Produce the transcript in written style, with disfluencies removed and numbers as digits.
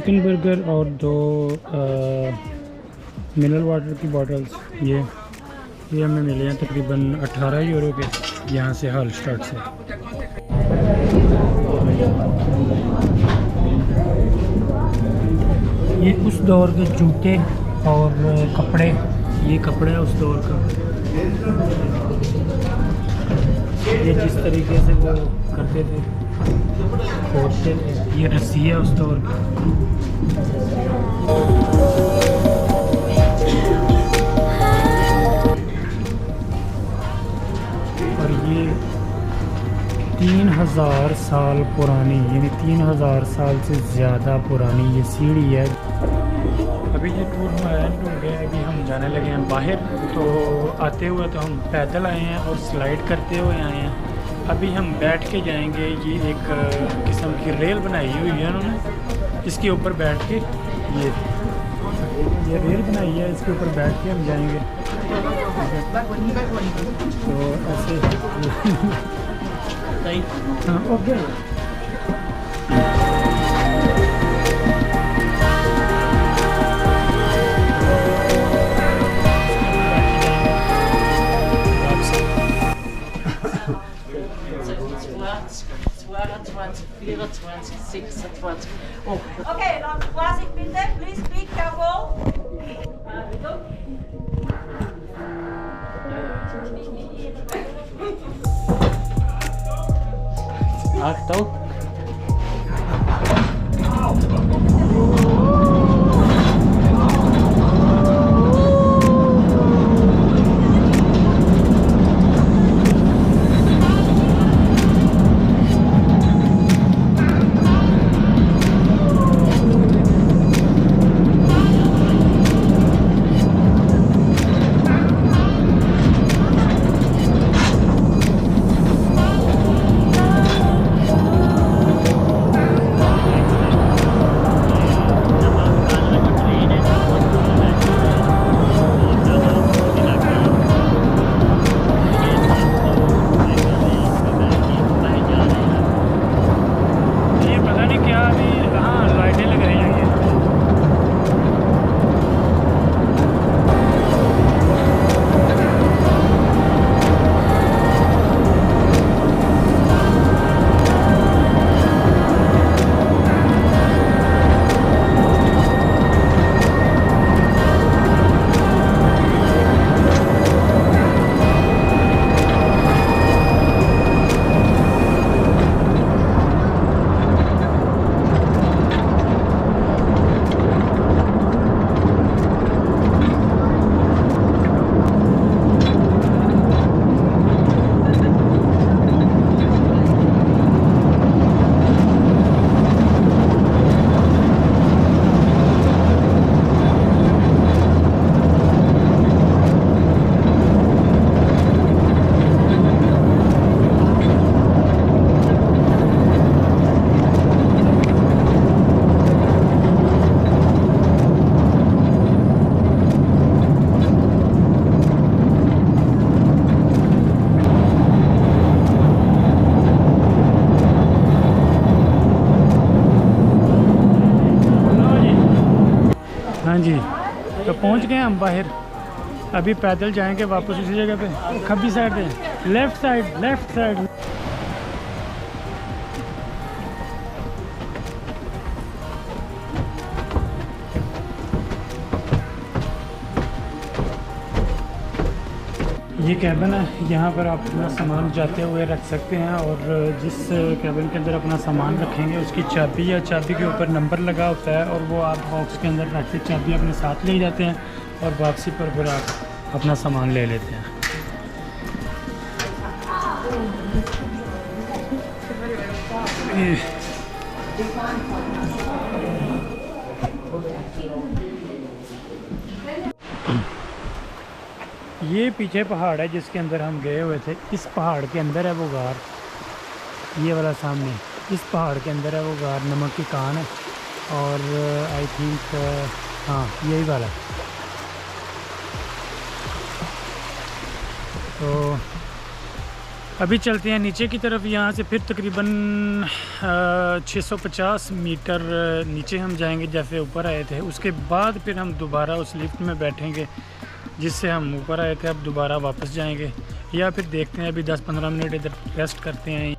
Chicken burger और 2 mineral water की bottles. ये हमें मिले हैं तकरीबन 18 यूरो के, यहाँ से हालस्टाट से। ये उस दौर के जूते और कपड़े, ये कपड़ा है उस दौर का। ये जिस तरीके से वो करते थे, खोदते थे, ये रस्सी है उस दौर की। और ये 3000 साल पुरानी, यानी 3000 साल से ज़्यादा पुरानी ये सीढ़ी है। अभी ये टूर हमारा एंड हो गया, अभी हम जाने लगे हैं बाहर। तो आते हुए तो हम पैदल आए हैं और स्लाइड करते हुए आए हैं। अभी हम बैठ के जाएंगे। ये एक किस्म की रेल बनाई हुई है उन्होंने, इसके ऊपर बैठ के, ये रेल बनाई है, इसके ऊपर बैठ के हम जाएंगे। तो ऐसे हाँ okay. Okay, dann Vorsicht bitte, please be careful. Achtung! हाँ जी, तो पहुँच गए हम बाहर। अभी पैदल जाएंगे वापस उसी जगह पे, खब्बी साइड पे, लेफ़्ट साइड। ये कैबिन है, यहाँ पर आप अपना सामान जाते हुए रख सकते हैं। और जिस कैबिन के अंदर अपना सामान रखेंगे उसकी चाबी या चाबी के ऊपर नंबर लगा होता है, और वो आप बॉक्स के अंदर रख के चाबी अपने साथ ले जाते हैं और वापसी पर फिर आप अपना सामान ले लेते हैं। ये पीछे पहाड़ है जिसके अंदर हम गए हुए थे। इस पहाड़ के अंदर है वो गार, ये वाला सामने, इस पहाड़ के अंदर है वो गार, नमक की कान है। और आई थिंक हाँ यही वाला। तो अभी चलते हैं नीचे की तरफ। यहाँ से फिर तकरीबन 650 मीटर नीचे हम जाएंगे जैसे ऊपर आए थे। उसके बाद फिर हम दोबारा उस लिफ्ट में बैठेंगे जिससे हम ऊपर आए थे, अब दोबारा वापस जाएंगे, या फिर देखते हैं अभी 10-15 मिनट इधर रेस्ट करते हैं।